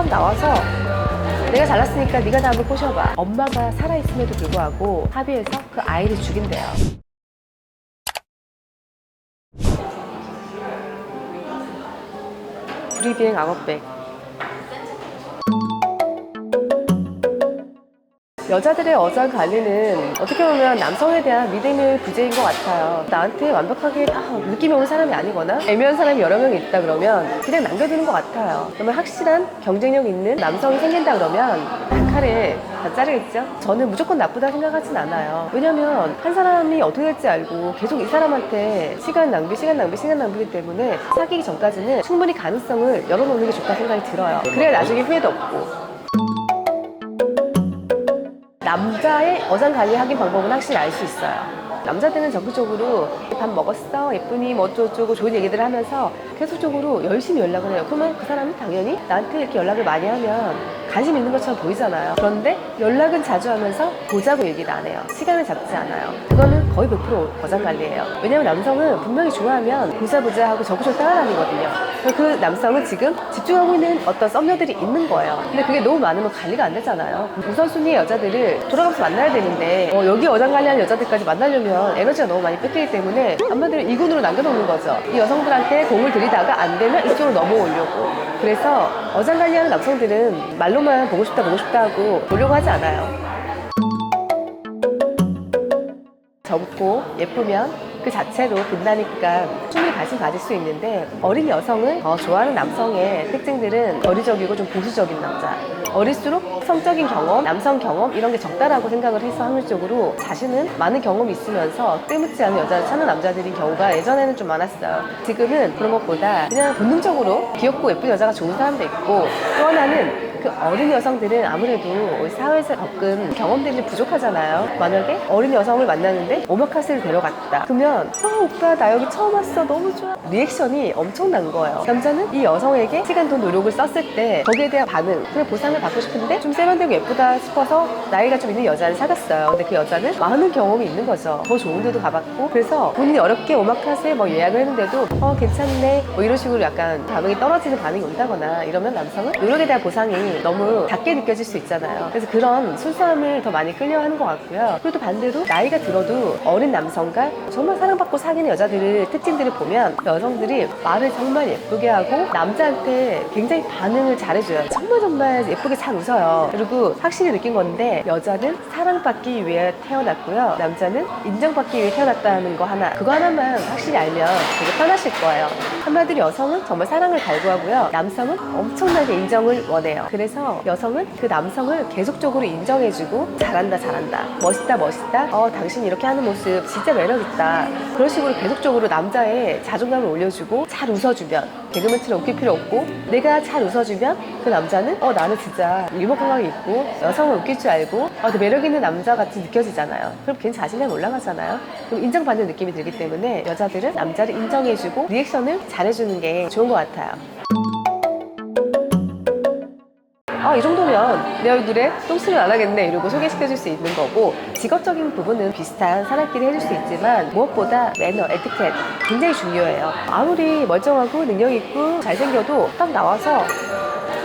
딱 나와서 내가 잘났으니까 네가 나 한번 꼬셔봐. 엄마가 살아있음에도 불구하고 합의해서 그 아이를 죽인대요. 불이비행 악어백. 여자들의 어장 관리는 어떻게 보면 남성에 대한 믿음의 부재인 것 같아요. 나한테 완벽하게 느낌이 오는 사람이 아니거나 애매한 사람이 여러 명 있다 그러면 그냥 남겨두는 것 같아요. 그러면 확실한 경쟁력 있는 남성이 생긴다 그러면 그 칼을 다 자르겠죠? 저는 무조건 나쁘다 생각하진 않아요. 왜냐면 한 사람이 어떻게 될지 알고 계속 이 사람한테 시간 낭비이기 때문에 사귀기 전까지는 충분히 가능성을 열어놓는 게 좋다 생각이 들어요. 그래야 나중에 후회도 없고. 남자의 어장 관리 하긴 방법은 확실히 알 수 있어요. 남자들은 적극적으로 밥 먹었어? 예쁘니? 뭐 어쩌고 좋은 얘기들을 하면서 계속적으로 열심히 연락을 해요. 그러면 그 사람이 당연히 나한테 이렇게 연락을 많이 하면 관심 있는 것처럼 보이잖아요. 그런데 연락은 자주 하면서 보자고 얘기를 안 해요. 시간을 잡지 않아요. 그거는 거의 100% 어장 관리예요. 왜냐면 남성은 분명히 좋아하면 보자 하고 적극적으로 따라다니거든요. 그 남성은 지금 집중하고 있는 어떤 썸녀들이 있는 거예요. 근데 그게 너무 많으면 관리가 안 되잖아요. 우선순위의 여자들을 돌아가면서 만나야 되는데 여기 어장 관리하는 여자들까지 만나려면 에너지가 너무 많이 뺏기기 때문에 한마디로 이군으로 남겨놓는 거죠. 이 여성들한테 공을 들이다가 안 되면 이쪽으로 넘어오려고. 그래서 어장 관리하는 남성들은 말로만 보고 싶다 하고 보려고 하지 않아요. 젊고 예쁘면 그 자체로 빛나니까 충분히 관심 가질 수 있는데, 어린 여성을 좋아하는 남성의 특징들은 거리적이고 좀 보수적인 남자. 어릴수록 성적인 경험, 남성 경험 이런 게 적다라고 생각을 해서 확률적으로 자신은 많은 경험이 있으면서 때묻지 않은 여자를 찾는 남자들인 경우가 예전에는 좀 많았어요. 지금은 그런 것보다 그냥 본능적으로 귀엽고 예쁜 여자가 좋은 사람도 있고, 또 하나는 그 어린 여성들은 아무래도 사회에서 겪은 경험들이 부족하잖아요. 만약에 어린 여성을 만나는데 오마카세를 데려갔다. 그러면 오빠 나 여기 처음 왔어 너무 좋아. 리액션이 엄청난 거예요. 남자는 이 여성에게 시간, 돈, 노력을 썼을 때 거기에 대한 반응, 그냥 보상을 받고 싶은데 좀 세련되고 예쁘다 싶어서 나이가 좀 있는 여자를 사귀었어요. 근데 그 여자는 많은 경험이 있는 거죠. 더 좋은 데도 가봤고, 그래서 본인이 어렵게 오마카세 예약을 했는데도 괜찮네 이런 식으로 약간 반응이 떨어지는 반응이 온다거나 이러면 남성은 노력에 대한 보상이 너무 작게 느껴질 수 있잖아요. 그래서 그런 순수함을 더 많이 끌려하는 것 같고요. 그리고 또 반대로 나이가 들어도 어린 남성과 정말 사랑받고 사귀는 여자들의 특징들을 보면 여성들이 말을 정말 예쁘게 하고 남자한테 굉장히 반응을 잘해줘요. 정말 예쁘게 잘 웃어요. 그리고 확실히 느낀 건데, 여자는 사랑받기 위해 태어났고요, 남자는 인정받기 위해 태어났다는 거 하나, 그거 하나만 확실히 알면 되게 편하실 거예요. 한마디로 여성은 정말 사랑을 갈구하고요, 남성은 엄청나게 인정을 원해요. 그래서 여성은 그 남성을 계속적으로 인정해주고 잘한다 멋있다 당신 이렇게 하는 모습 진짜 매력있다, 그런 식으로 계속적으로 남자의 자존감을 올려주고, 잘 웃어주면, 개그맨처럼 웃길 필요 없고 내가 잘 웃어주면 그 남자는 나는 진짜 유머 감각이 있고 여성을 웃길 줄 알고 되게 매력있는 남자 같이 느껴지잖아요. 그럼 괜히 자신감이 올라가잖아요. 그럼 인정받는 느낌이 들기 때문에 여자들은 남자를 인정해주고 리액션을 잘해주는 게 좋은 것 같아요. 이 정도면 내 얼굴에 똥칠을 안 하겠네 이러고 소개시켜줄 수 있는 거고, 직업적인 부분은 비슷한 사람끼리 해줄 수 있지만 무엇보다 매너, 에티켓 굉장히 중요해요. 아무리 멀쩡하고 능력 있고 잘생겨도 딱 나와서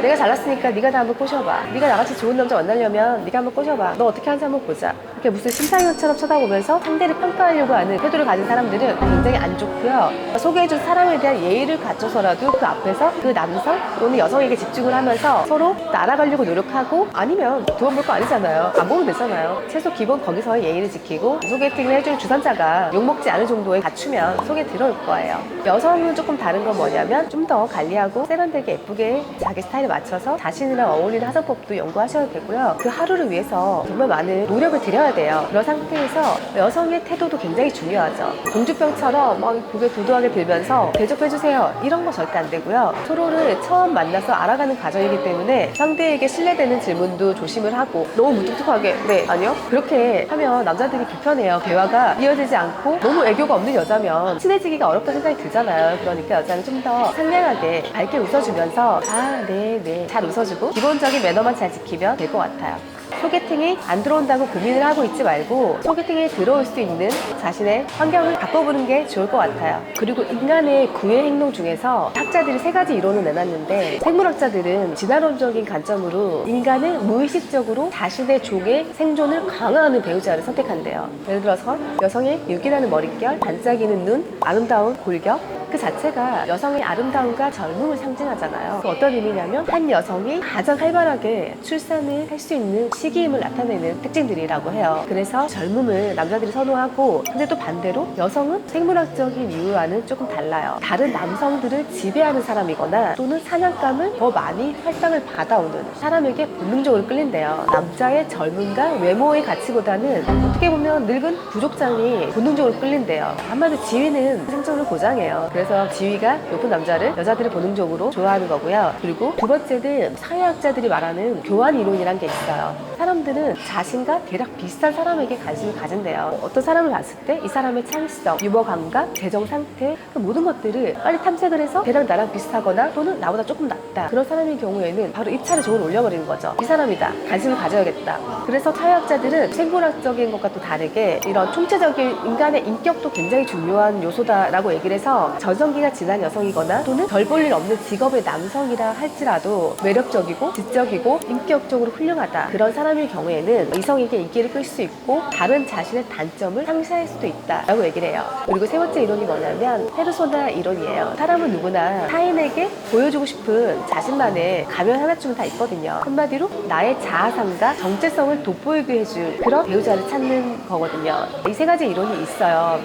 내가 잘났으니까 네가 나 한번 꼬셔봐. 네가 나같이 좋은 남자 만나려면 네가 한번 꼬셔봐. 너 어떻게 하는지 한번 보자. 이렇게 무슨 심사위원처럼 쳐다보면서 상대를 평가하려고 하는 태도를 가진 사람들은 굉장히 안 좋고요. 소개해준 사람에 대한 예의를 갖춰서라도 그 앞에서 그 남성 또는 여성에게 집중을 하면서 서로 알아가려고 노력하고, 아니면 두 번 볼 거 아니잖아요. 안 보면 되잖아요. 최소 기본 거기서의 예의를 지키고 소개팅을 해줄 주선자가 욕먹지 않을 정도에 갖추면 소개 들어올 거예요. 여성은 조금 다른 건 뭐냐면 좀 더 관리하고 세련되게 예쁘게 자기 스타일에 맞춰서 자신이랑 어울리는 화장법도 연구하셔도 되고요. 그 하루를 위해서 정말 많은 노력을 들여야 돼요. 그런 상태에서 여성의 태도도 굉장히 중요하죠. 공주병처럼 고개 도도하게 들면서 대접해주세요 이런 거 절대 안 되고요. 서로를 처음 만나서 알아가는 과정이기 때문에 상대에게 신뢰되는 질문도 조심을 하고, 너무 무뚝뚝하게 네, 아니요? 그렇게 하면 남자들이 불편해요. 대화가 이어지지 않고 너무 애교가 없는 여자면 친해지기가 어렵다 생각이 들잖아요. 그러니까 여자는 좀 더 상냥하게 밝게 웃어주면서 네 잘 웃어주고 기본적인 매너만 잘 지키면 될 것 같아요. 소개팅이 안 들어온다고 고민을 하고 있지 말고 소개팅에 들어올 수 있는 자신의 환경을 바꿔보는 게 좋을 것 같아요. 그리고 인간의 구애 행동 중에서 학자들이 3가지 이론을 내놨는데, 생물학자들은 진화론적인 관점으로 인간은 무의식적으로 자신의 종의 생존을 강화하는 배우자를 선택한대요. 예를 들어서 여성의 윤기나는 머릿결, 반짝이는 눈, 아름다운 골격, 그 자체가 여성의 아름다움과 젊음을 상징하잖아요. 어떤 의미냐면 한 여성이 가장 활발하게 출산을 할 수 있는 시기임을 나타내는 특징들이라고 해요. 그래서 젊음을 남자들이 선호하고, 근데 또 반대로 여성은 생물학적인 이유와는 조금 달라요. 다른 남성들을 지배하는 사람이거나 또는 사냥감을 더 많이 활성을 받아오는 사람에게 본능적으로 끌린대요. 남자의 젊음과 외모의 가치보다는 어떻게 보면 늙은 부족장이 본능적으로 끌린대요. 한마디로 지위는 생존을 보장해요. 그래서 지위가 높은 남자를 여자들이 본능적으로 좋아하는 거고요. 그리고 두 번째는 사회학자들이 말하는 교환 이론이란 게 있어요. 사람들은 자신과 대략 비슷한 사람에게 관심을 가진대요. 어떤 사람을 봤을 때 이 사람의 창의성, 유머 감각, 재정 상태, 그 모든 것들을 빨리 탐색을 해서 대략 나랑 비슷하거나 또는 나보다 조금 낫다, 그런 사람의 경우에는 바로 입찰에 종을 올려버리는 거죠. 이 사람이다, 관심을 가져야겠다. 그래서 사회학자들은 생물학적인 것과 또 다르게 이런 총체적인 인간의 인격도 굉장히 중요한 요소다라고 얘기를 해서, 전성기가 지난 여성이거나 또는 별 볼 일 없는 직업의 남성이라 할지라도 매력적이고 지적이고 인격적으로 훌륭하다, 그런 사람의 경우에는 이성에게 인기를 끌 수 있고 다른 자신의 단점을 상쇄할 수도 있다라고 얘기를 해요. 그리고 세 번째 이론이 뭐냐면 페르소나 이론이에요. 사람은 누구나 타인에게 보여주고 싶은 자신만의 가면 하나쯤은 다 있거든요. 한마디로 나의 자아상과 정체성을 돋보이게 해줄 그런 배우자를 찾는 거거든요. 이 3가지 이론이 있어요.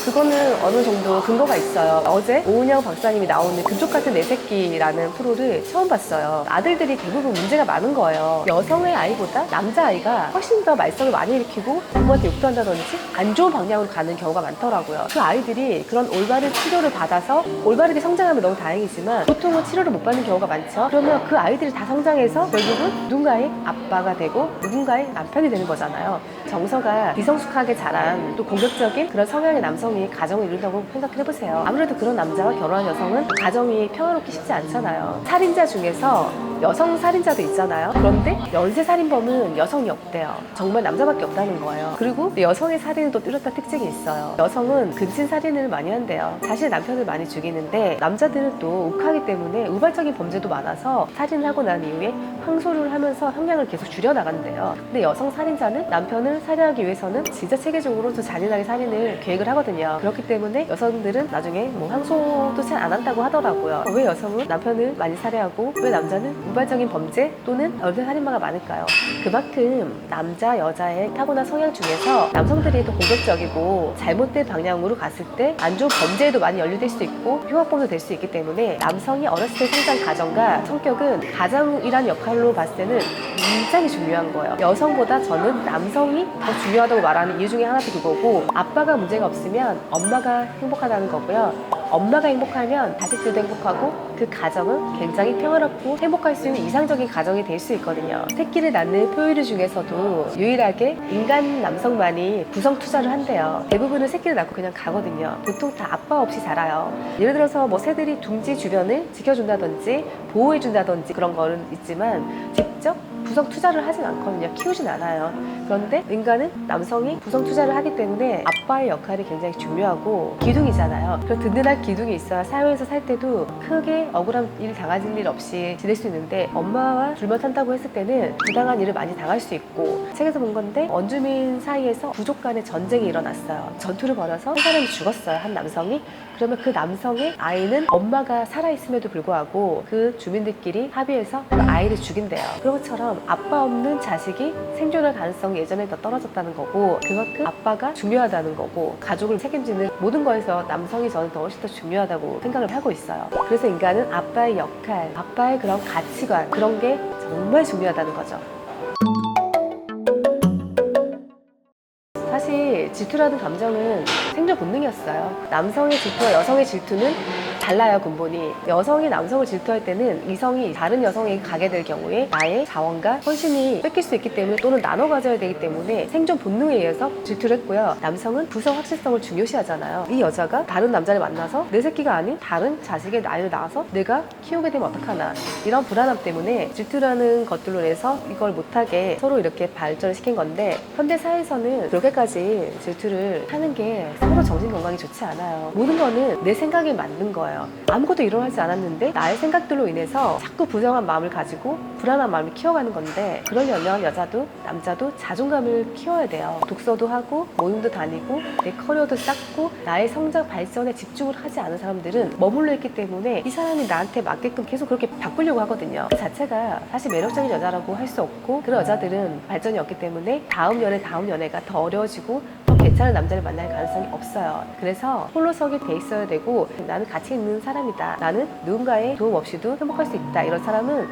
그거는 어느 정도 근거가 있어요. 어제 오은영 박사님이 나오는 금쪽 같은 내 새끼라는 프로를 처음 봤어요. 아들들이 대부분 문제가 많은 거예요. 여성의 아이보다 남자아이가 훨씬 더 말썽을 많이 일으키고 부모한테 욕도 한다든지 안 좋은 방향으로 가는 경우가 많더라고요. 그 아이들이 그런 올바른 치료를 받아서 올바르게 성장하면 너무 다행이지만 보통은 치료를 못 받는 경우가 많죠. 그러면 그 아이들이 다 성장해서 결국은 누군가의 아빠가 되고 누군가의 남편이 되는 거잖아요. 정서가 비성숙하게 자란 또 공격적인 그런 성향의 남성이 가정을 이룬다고 생각해보세요. 아무래도 그런 남자와 결혼한 여성은 가정이 평화롭기 쉽지 않잖아요. 살인자 중에서 여성 살인자도 있잖아요. 그런데 연쇄 살인범은 여성이 없대요. 정말 남자밖에 없다는 거예요. 그리고 여성의 살인은 또 뚜렷한 특징이 있어요. 여성은 근친 살인을 많이 한대요. 자신의 남편을 많이 죽이는데 남자들은 또 욱하기 때문에 우발적인 범죄도 많아서 살인을 하고 난 이후에 항소를 하면서 형량을 계속 줄여나간대요. 근데 여성 살인자는 남편을 살해하기 위해서는 진짜 체계적으로 더 잔인하게 살인을 계획을 하거든요. 그렇기 때문에 여성들은 나중에 뭐 항소도 잘 안 한다고 하더라고요. 왜 여성은 남편을 많이 살해하고 왜 남자는 우발적인 범죄 또는 연쇄 살인마가 많을까요? 그만큼 남자, 여자의 타고난 성향 중에서 남성들이 더 공격적이고 잘못된 방향으로 갔을 때 안 좋은 범죄에도 많이 연루될 수 있고 흉악범도 될 수 있기 때문에 남성이 어렸을 때 성장 가정과 성격은 가장이라는 역할로 봤을 때는 굉장히 중요한 거예요. 여성보다 저는 남성이 더 중요하다고 말하는 이유 중에 하나도 그거고, 아빠가 문제가 없으면 엄마가 행복하다는 거고요. 엄마가 행복하면 자식들도 행복하고 그 가정은 굉장히 평화롭고 행복할 수 있는 이상적인 가정이 될 수 있거든요. 새끼를 낳는 포유류 중에서도 유일하게 인간 남성만이 구성 투자를 한대요. 대부분은 새끼를 낳고 그냥 가거든요. 보통 다 아빠 없이 자라요. 예를 들어서 뭐 새들이 둥지 주변을 지켜준다든지 보호해준다든지 그런 거는 있지만 직접 구성 투자를 하진 않거든요. 키우진 않아요. 그런데 인간은 남성이 구성 투자를 하기 때문에 아빠의 역할이 굉장히 중요하고 기둥이잖아요. 그런 든든한 기둥이 있어야 사회에서 살 때도 크게 억울한 일 당하는 일 없이 지낼 수 있는데, 엄마와 둘만 산다고 했을 때는 부당한 일을 많이 당할 수 있고, 책에서 본 건데 원주민 사이에서 부족 간의 전쟁이 일어났어요. 전투를 벌여서 한 사람이 죽었어요. 한 남성이. 그러면 그 남성의 아이는 엄마가 살아있음에도 불구하고 그 주민들끼리 합의해서 그 아이를 죽인대요. 그런 것처럼 아빠 없는 자식이 생존할 가능성이 예전에 더 떨어졌다는 거고, 그만큼 아빠가 중요하다는 거고, 가족을 책임지는 모든 거에서 남성이 저는 더 훨씬 더 중요하다고 생각을 하고 있어요. 그래서 인간은 아빠의 역할, 아빠의 그런 가치관, 그런 게 정말 중요하다는 거죠. 사실 질투라는 감정은 생존 본능이었어요. 남성의 질투와 여성의 질투는 달라요, 근본이. 여성이 남성을 질투할 때는 이성이 다른 여성에게 가게 될 경우에 나의 자원과 헌신이 뺏길 수 있기 때문에, 또는 나눠 가져야 되기 때문에 생존 본능에 의해서 질투를 했고요. 남성은 부성 확실성을 중요시하잖아요. 이 여자가 다른 남자를 만나서 내 새끼가 아닌 다른 자식의 아이를 낳아서 내가 키우게 되면 어떡하나, 이런 불안함 때문에 질투라는 것들로 인해서 이걸 못하게 서로 이렇게 발전을 시킨 건데, 현대 사회에서는 그렇게까지 질투를 하는 게 서로 정신 건강이 좋지 않아요. 모든 거는 내 생각에 맞는 거예요. 아무것도 일어나지 않았는데 나의 생각들로 인해서 자꾸 부정한 마음을 가지고 불안한 마음을 키워가는 건데, 그러려면 여자도 남자도 자존감을 키워야 돼요. 독서도 하고 모임도 다니고 내 커리어도 쌓고 나의 성장 발전에 집중을 하지 않은 사람들은 머물러 있기 때문에 이 사람이 나한테 맞게끔 계속 그렇게 바꾸려고 하거든요. 그 자체가 사실 매력적인 여자라고 할 수 없고, 그런 여자들은 발전이 없기 때문에 다음 연애가 더 어려워지고 더 괜찮은 남자를 만날 가능성이 없어요. 그래서 홀로서기 돼 있어야 되고, 나는 가치 있는 사람이다, 나는 누군가의 도움 없이도 행복할 수 있다, 이런 사람은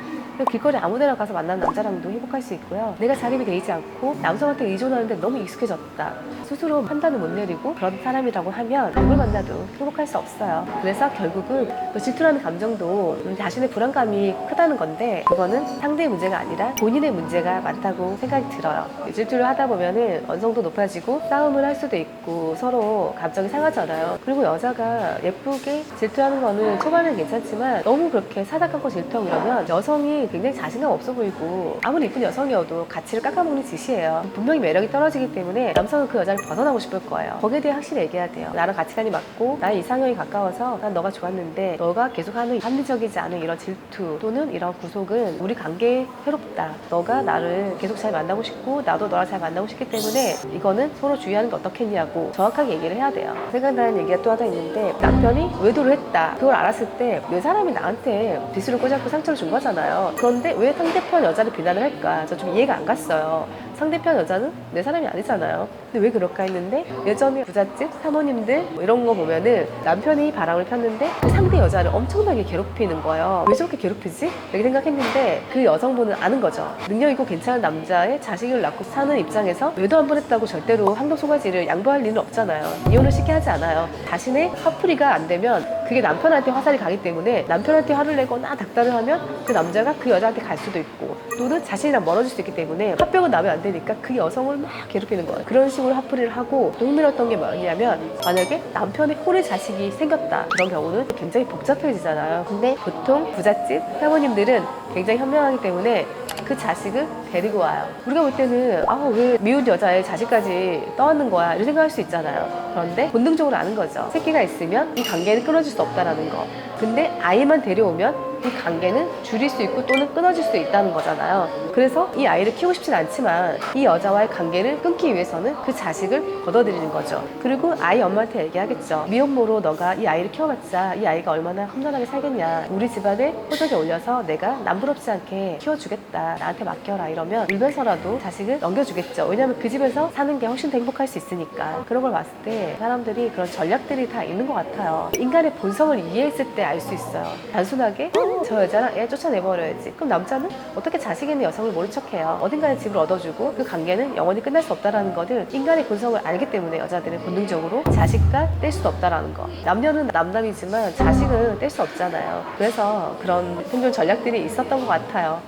길거리 아무데나 가서 만나는 남자랑도 행복할 수 있고요. 내가 자립이 되지 않고 남성한테 의존하는데 너무 익숙해졌다, 스스로 판단을 못 내리고 그런 사람이라고 하면 누굴 만나도 행복할 수 없어요. 그래서 결국은 질투라는 감정도 자신의 불안감이 크다는 건데, 그거는 상대의 문제가 아니라 본인의 문제가 많다고 생각이 들어요. 질투를 하다 보면은 언성도 높아지고 싸움을 할 수도 있고 서로 감정이 상하잖아요. 그리고 여자가 예쁘게 질투하는 거는 초반에는 괜찮지만 너무 그렇게 사닥하고 질투하고 이러면 여성이 굉장히 자신감 없어 보이고, 아무리 예쁜 여성이어도 가치를 깎아먹는 짓이에요. 분명히 매력이 떨어지기 때문에 남성은 그 여자를 벗어나고 싶을 거예요. 거기에 대해 확실히 얘기해야 돼요. 나랑 가치관이 맞고 나의 이상형이 가까워서 난 너가 좋았는데 너가 계속하는 합리적이지 않은 이런 질투 또는 이런 구속은 우리 관계에 해롭다. 너가 나를 계속 잘 만나고 싶고 나도 너랑 잘 만나고 싶기 때문에 이거는 서로 주의하는 게 어떻겠냐고 정확하게 얘기를 해야 돼요. 생각나는 얘기가 또 하나 있는데, 남편이 외도를 했다. 그걸 알았을 때 왜 사람이 나한테 빗으로 꽂아고 상처를 준 거잖아요. 그런데 왜 상대편 여자를 비난을 할까? 저 좀 이해가 안 갔어요. 상대편 여자는 내 사람이 아니잖아요. 근데 왜 그럴까 했는데, 예전에 부잣집 사모님들 뭐 이런 거 보면은 남편이 바람을 폈는데 그 상대 여자를 엄청나게 괴롭히는 거예요. 왜 저렇게 괴롭히지? 이렇게 생각했는데 그 여성분은 아는 거죠. 능력 있고 괜찮은 남자의 자식을 낳고 사는 입장에서 외도 한 번 했다고 절대로 한도 소가지를 양보할 일은 없잖아요. 이혼을 쉽게 하지 않아요. 자신의 화풀이가 안 되면 그게 남편한테 화살이 가기 때문에 남편한테 화를 내거나 닥달을 하면 그 남자가 그 여자한테 갈 수도 있고, 또는 자신이랑 멀어질 수 있기 때문에 화병은 나면 안 되니까 그 여성을 막 괴롭히는 거예요. 그런 식으로 화풀이를 하고, 또 흥미로웠던 게 뭐냐면, 만약에 남편의 홀의 자식이 생겼다, 그런 경우는 굉장히 복잡해지잖아요. 근데 보통 부잣집 사모님들은 굉장히 현명하기 때문에 그 자식을 데리고 와요. 우리가 볼 때는 왜 미운 여자의 자식까지 떠안는 거야, 이런 생각할 수 있잖아요. 그런데 본능적으로 아는 거죠. 새끼가 있으면 이 관계는 끊어질 수 없다라는 거. 근데 아이만 데려오면 이 관계는 줄일 수 있고 또는 끊어질 수 있다는 거잖아요. 그래서 이 아이를 키우고 싶진 않지만 이 여자와의 관계를 끊기 위해서는 그 자식을 걷어들이는 거죠. 그리고 아이 엄마한테 얘기하겠죠. 미혼모로 너가 이 아이를 키워봤자 이 아이가 얼마나 험난하게 살겠냐. 우리 집안에 호적에 올려서 내가 남부럽지 않게 키워주겠다. 나한테 맡겨라. 이러면 울면서라도 자식을 넘겨주겠죠. 왜냐면 그 집에서 사는 게 훨씬 더 행복할 수 있으니까. 그런 걸 봤을 때 사람들이 그런 전략들이 다 있는 것 같아요. 인간의 본성을 이해했을 때 알 수 있어요. 단순하게 저 여자랑 애 쫓아내버려야지. 그럼 남자는 어떻게 자식 있는 여성을 모른 척해요. 어딘가에 집을 얻어주고 그 관계는 영원히 끝날 수 없다는 거를 인간의 본성을 알기 때문에 여자들은 본능적으로 자식과 뗄 수 없다는 거. 남녀는 남남이지만 자식은 뗄 수 없잖아요. 그래서 그런 생존 전략들이 있었던 것 같아요.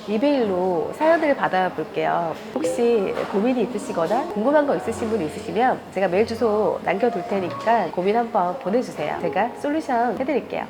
이메일로 사연들을 받아볼게요. 혹시 고민이 있으시거나 궁금한 거 있으신 분 있으시면 제가 메일 주소 남겨둘 테니까 고민 한번 보내주세요. 제가 솔루션 해드릴게요.